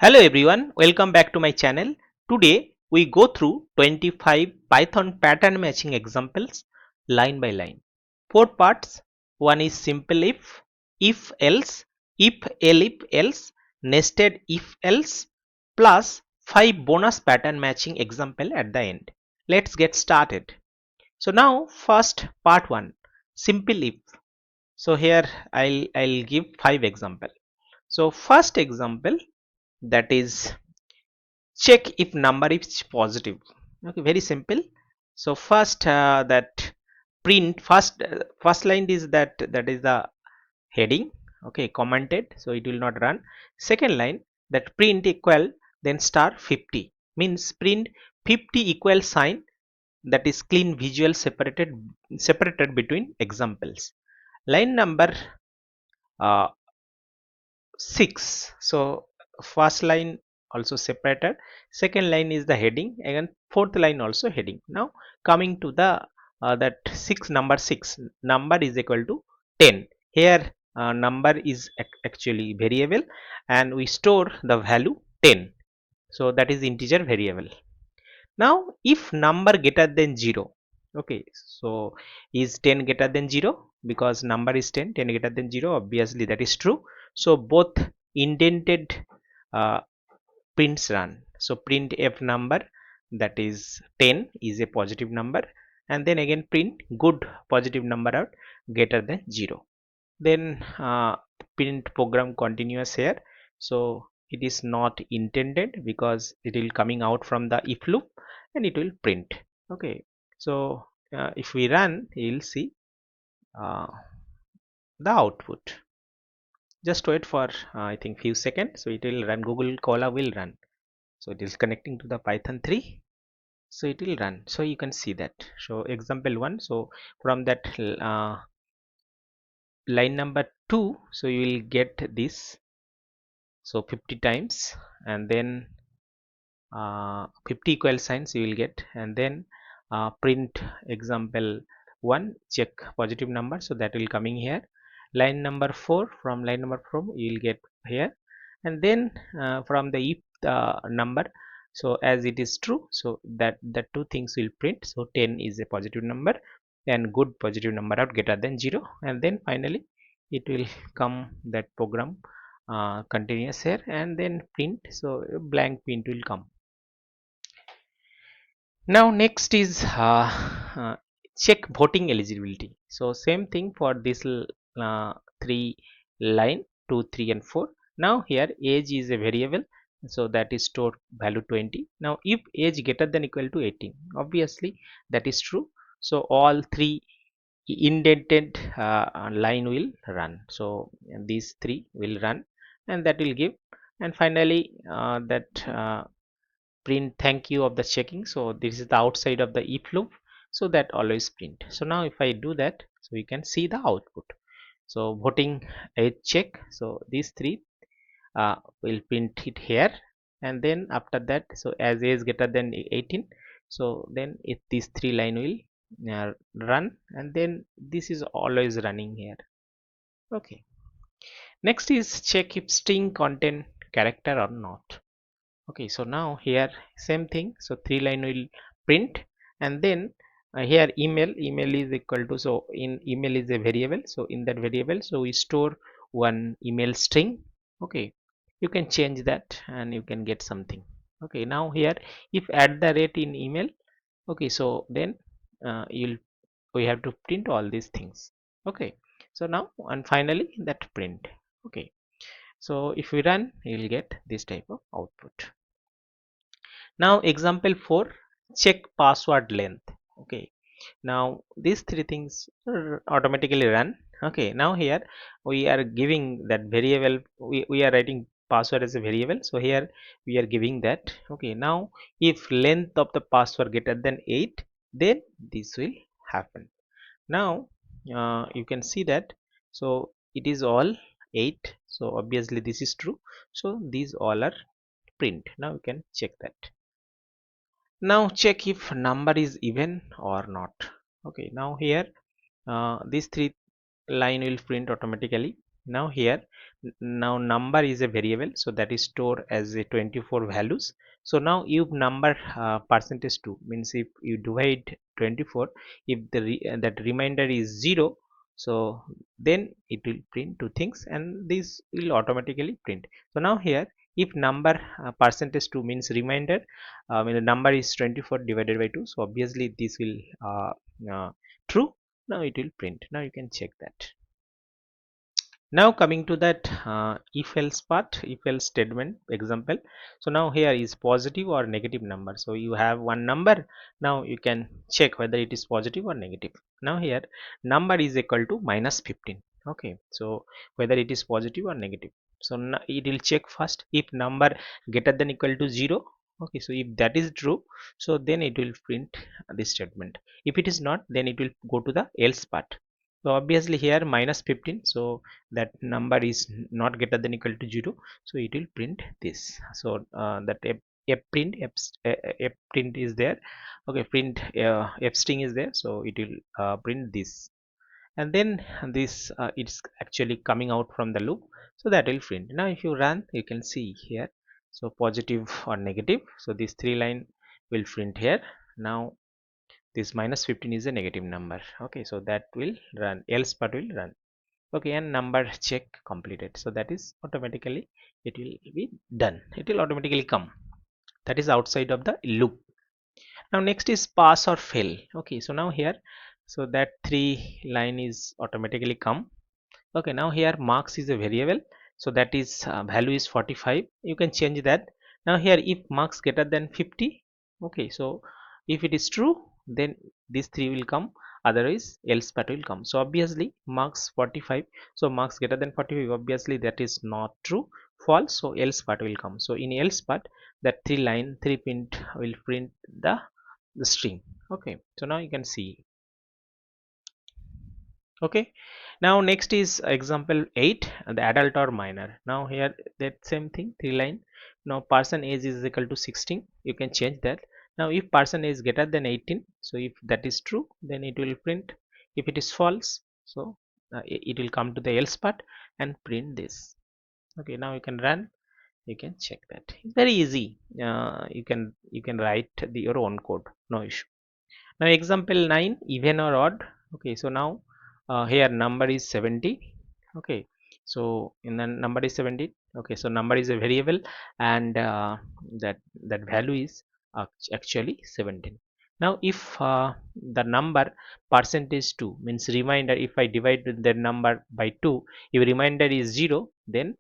Hello everyone, welcome back to my channel. Today we go through 25 Python pattern matching examples line by line. 4 parts. One is simple if else, if-elif-else, nested if else plus 5 bonus pattern matching example at the end. Let's get started. So now first part 1, simple if. So here I'll give 5 example. So first example, that is check if number is positive. Okay, very simple. So first that print first line is that is the heading. Okay, commented, so it will not run. Second line, that print equal, then star 50 means print 50 equal sign, that is clean visual separated between examples. Line number uh, 6. So first line also separated, second line is the heading, and fourth line also heading. Now coming to the that 6, number 6 number is equal to 10. Here number is actually variable and we store the value 10, so that is integer variable. Now if number greater than 0, okay, so is 10 greater than 0? Because number is 10 greater than 0, obviously that is true. So both indented uh, prints run. So print f number, that is 10 is a positive number, and then again print good positive number out greater than 0. Then print program continuous here. So it is not intended because it will coming out from the if loop and it will print. Okay, so if we run, you'll see uh, the output. Just wait for I think few seconds, so it will run. Google Colab will run. So it is connecting to the Python 3, so it will run. So you can see that. So example 1, so from that line number 2, so you will get this, so 50 times, and then 50 equal signs you will get, and then print example 1, check positive number, so that will coming here. Line number 4, from line number 4 you will get here, and then from the if number, so as it is true, so that two things will print. So 10 is a positive number and good positive number out greater than 0, and then finally it will come that program continuous here, and then print, so blank print will come. Now next is check voting eligibility. So same thing for this three line 2, 3 and 4. Now here age is a variable, so that is stored value 20. Now if age greater than equal to 18, obviously that is true. So all three indented line will run. So these three will run, and that will give, and finally that print thank you of the checking. So this is the outside of the if loop, so that always print. So now if I do that, so you can see the output. So voting age check, so these three will print it here, and then after that, so as age greater than 18, so then if these three line will run, and then this is always running here. Okay, next is check if string contain character or not. Okay, so now here same thing, so three line will print, and then here email is equal to, so in email is a variable, so in that variable, so we store one email string. Okay, you can change that and you can get something. Okay, now here if at the rate in email, okay, so then you'll we have to print all these things. Okay, so now and finally that print. Okay, so if we run, you'll get this type of output. Now example 4, check password length. Okay, now these three things automatically run. Okay, now here we are giving that variable, we are writing password as a variable, so here we are giving that. Okay, now if length of the password greater than 8, then this will happen. Now you can see that, so it is all 8, so obviously this is true, so these all are print. Now you can check that. Now check if number is even or not. Okay, now here these three line will print automatically. Now here now number is a variable, so that is stored as a 24 values. So now if number percentage 2 means if you divide 24, if that remainder is 0, so then it will print two things and this will automatically print. So now here if number percentage 2 means remainder, when the number is 24 divided by 2, so obviously this will uh, true. Now it will print. Now you can check that. Now coming to that if else part, if else statement example. So now here is positive or negative number. So you have one number. Now you can check whether it is positive or negative. Now here number is equal to minus 15. Okay, so whether it is positive or negative. So now it will check first if number greater than equal to 0. Okay, so if that is true, so then it will print this statement. If it is not, then it will go to the else part. So obviously here minus 15, so that number is not greater than equal to 0, so it will print this. So that f print is there. Okay, print f string is there, so it will print this, and then this it's actually coming out from the loop, so that will print. Now if you run, you can see here, so positive or negative, so this three line will print here. Now this minus 15 is a negative number. Okay, so that will run, else part will run. Okay, and number check completed, so that is automatically it will be done, it will automatically come, that is outside of the loop. Now next is pass or fail. Okay, so now here, so that three line is automatically come. Okay, now here marks is a variable, so that is value is 45, you can change that. Now here if marks greater than 50, okay, so if it is true, then these three will come, otherwise else part will come. So obviously marks 45, so marks greater than 45, obviously that is not true, false, so else part will come. So in else part, that three print will print the string. Okay, so now you can see. Okay, now next is example 8, the adult or minor. Now here that same thing, three line. Now person age is equal to 16, you can change that. Now if person is greater than 18, so if that is true, then it will print. If it is false, so it will come to the else part and print this. Okay, now you can run, you can check that. It's very easy. You can write your own code, no issue. Now example 9, even or odd. Okay, so now here number is 70. Okay, so in the number is 70. Okay, so number is a variable, and that value is actually 17. Now if the number percentage 2 means reminder, if I divide the number by 2, if remainder is 0, then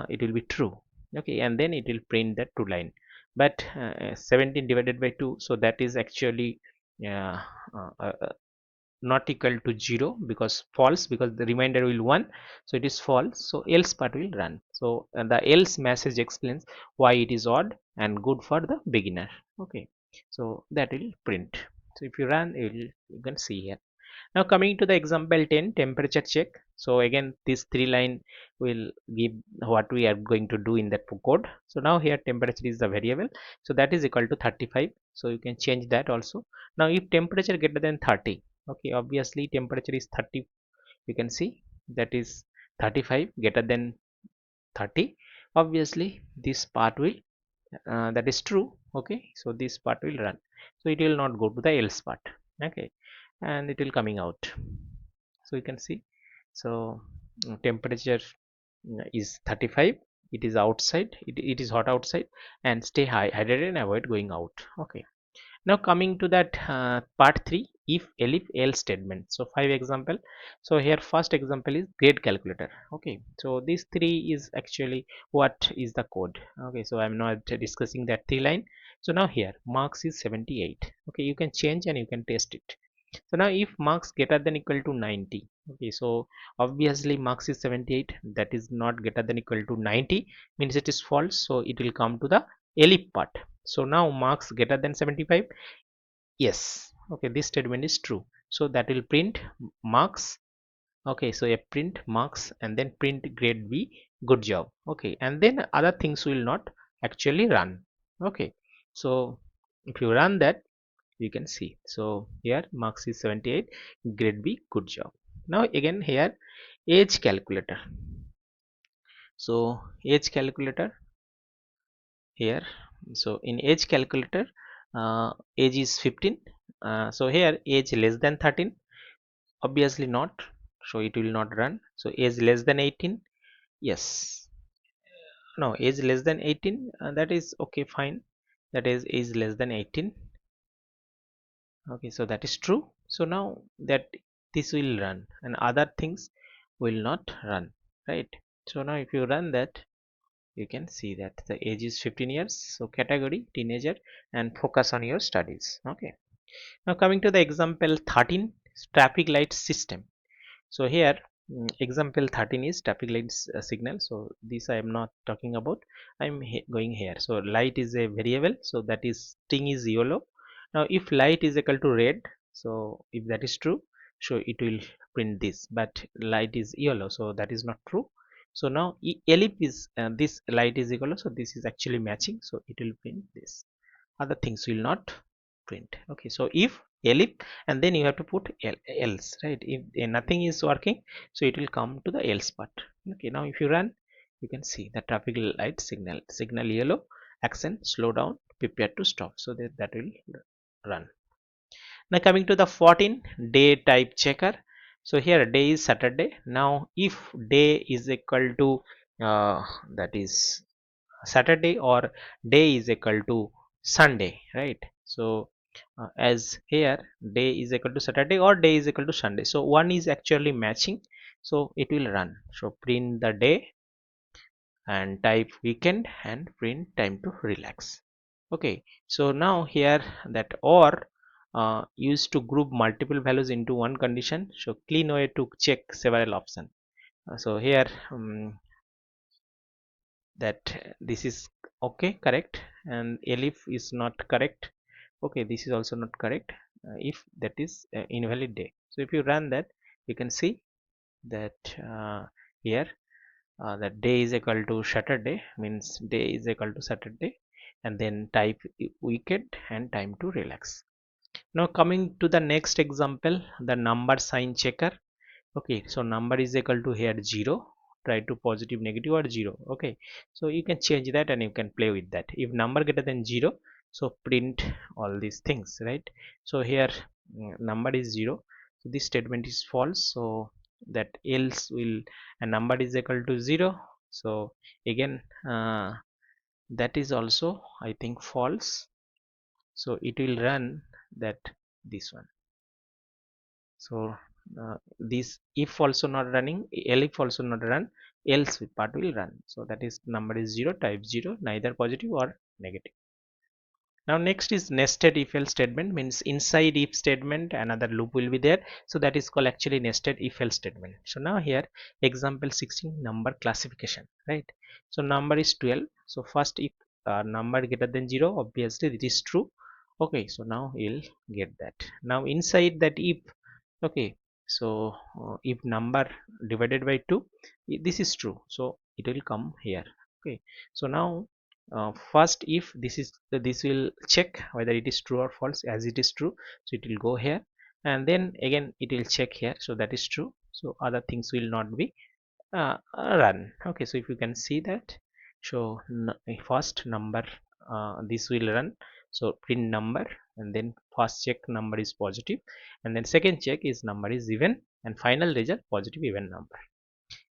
it will be true. Okay, and then it will print that two line. But 17 divided by 2, so that is actually uh, uh, uh, not equal to 0, because false, because the remainder will 1, so it is false, so else part will run. So the else message explains why it is odd and good for the beginner. Okay, so that will print. So if you run, you can see here. Now coming to the example 10, temperature check. So again this three line will give what we are going to do in that code. So now here temperature is the variable, so that is equal to 35, so you can change that also. Now if temperature greater than 30, okay, obviously temperature is 30, you can see that is 35 greater than 30, obviously this part will that is true. Okay, so this part will run, so it will not go to the else part. Okay, and it will coming out, so you can see. So temperature is 35, it is outside, it is hot outside, and stay hydrated and avoid going out. Okay, now coming to that part 3, if-elif-else statement. So 5 example. So here first example is grade calculator. Okay, so these three is actually what is the code. Okay, so I'm not discussing that three line. So now here marks is 78. Okay, you can change and you can test it. So now if marks greater than equal to 90, okay, so obviously marks is 78, that is not greater than equal to 90, means it is false, so it will come to the elif part. So now marks greater than 75, yes, okay, this statement is true, so that will print marks. Okay, so a print marks and then print grade B, good job. Okay, and then other things will not actually run. Okay, so if you run that, you can see, so here marks is 78, grade B, good job. Now again here age calculator. So age calculator here. So in age calculator, age is 15. So here age less than 13, obviously not, so it will not run. So age less than 18, yes. No, age less than 18, that is okay, fine. That is age less than 18. Okay, so that is true. So now that this will run and other things will not run, right? So now if you run that, you can see that the age is 15 years. So category teenager and focus on your studies. Okay, now coming to the example 13, traffic light system. So here, example 13 is traffic lights signal. So this I am not talking about. I'm going here. So light is a variable. So that is string is yellow. Now if light is equal to red, so if that is true, so it will print this. But light is yellow, so that is not true. So now elif is this light is equal. So this is actually matching. So it will print this. Other things will not print. Okay, so if elif, and then you have to put else, right? If nothing is working, so it will come to the else part. Okay, now if you run, you can see the traffic light signal yellow, action slow down, prepare to stop, so that will run. Now coming to the 14, day type checker. So here day is Saturday. Now if day is equal to that is Saturday, or day is equal to Sunday, right? So as here day is equal to Saturday or day is equal to Sunday, so one is actually matching, so it will run. So print the day and type weekend and print time to relax. Okay, so now here that or used to group multiple values into one condition, so clean way to check several options. So here that this is okay, correct, and elif is not correct. Okay, this is also not correct. If that is invalid day. So if you run that, you can see that here that day is equal to Saturday, means day is equal to Saturday, and then type weekend and time to relax. Now coming to the next example, the number sign checker. Okay, so number is equal to here 0, try to positive, negative, or 0. Okay, so you can change that and you can play with that. If number greater than 0, so print all these things, right? So here number is 0, so this statement is false. So that else will, a number is equal to 0, so again that is also I think false. So it will run that, this one. So this if also not running, elif also not run, else part will run. So that is number is 0, type 0, neither positive or negative. Now next is nested if else statement, means inside if statement another loop will be there, so that is called actually nested if else statement. So now here example 16, number classification, right? So number is 12. So first if number greater than 0, obviously it is true. Okay, so now you'll get that. Now inside that if, okay, so if number divided by 2, this is true, so it will come here. Okay, so now first if this is, this will check whether it is true or false. As it is true, so it will go here, and then again it will check here, so that is true, so other things will not be run. Okay, so if you can see that, so first number this will run, so print number, and then first check number is positive, and then second check is number is even, and final result positive even number.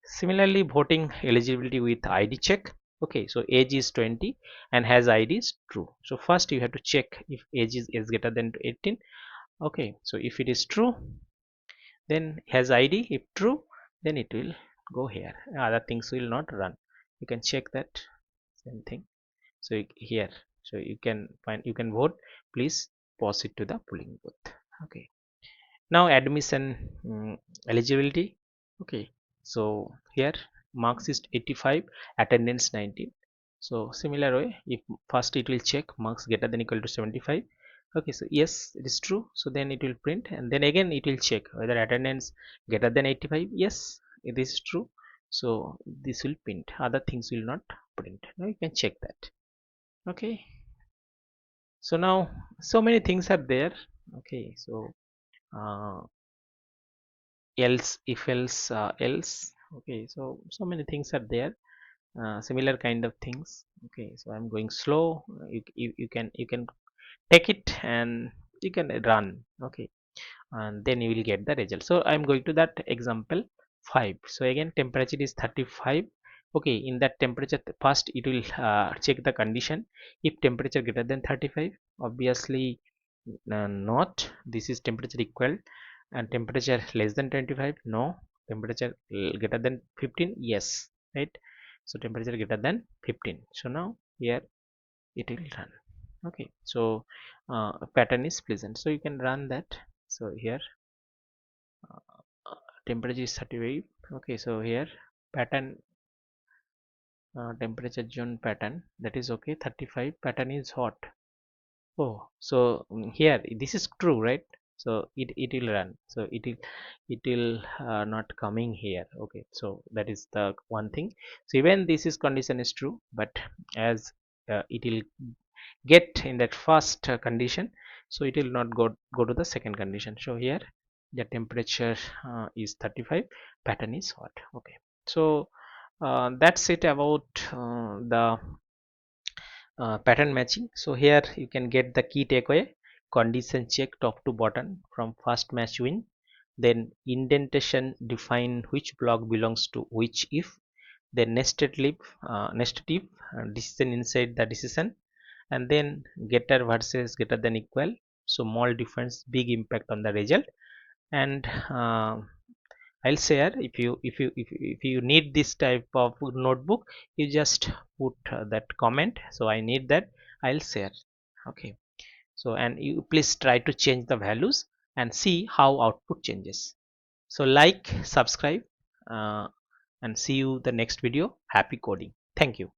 Similarly, voting eligibility with ID check. Okay, so age is 20 and has ID is true. So first you have to check if age is greater than 18. Okay, so if it is true, then has ID. If true, then it will go here. Other things will not run. You can check that same thing. So here, so you can find, you can vote. Please pause it to the polling booth. Okay, now admission eligibility. Okay, so here marks is 85, attendance 19. So similar way, if first it will check marks greater than equal to 75. Okay, so yes, it is true, so then it will print, and then again it will check whether attendance greater than 85. Yes, it is true, so this will print, other things will not print. Now you can check that. Okay, so now so many things are there. Okay, so uh, else if else else. Okay, so many things are there. similar kind of things. Okay, so I'm going slow. You can take it and you can run. Okay, and then you will get the result. So I'm going to that example 5. So again temperature is 35. Okay, in that temperature first it will check the condition. If temperature greater than 35, obviously not, this is temperature equal. And temperature less than 25, no. Temperature greater than 15, yes, right. So temperature greater than 15, so now here it will run. Okay, so pattern is pleasant, so you can run that. So here temperature is 35. Okay, so here pattern, temperature zone pattern, that is okay. 35 pattern is hot. Oh, so here this is true, right? So it will run. So it will not coming here. Okay, so that is the one thing. So even this is condition is true, but as it will get in that first condition, so it will not go to the second condition. So here the temperature is 35, pattern is hot. Okay, so that's it about the pattern matching. So here you can get the key takeaway: condition check top to bottom from first match win, then indentation define which block belongs to which if, then nested if decision inside the decision, and then getter versus greater than equal. So small difference, big impact on the result. And I'll share, if you need this type of notebook, you just put that comment, so I need that, I'll share. Okay, so and you please try to change the values and see how output changes. So like, subscribe, uh, and see you the next video. Happy coding. Thank you.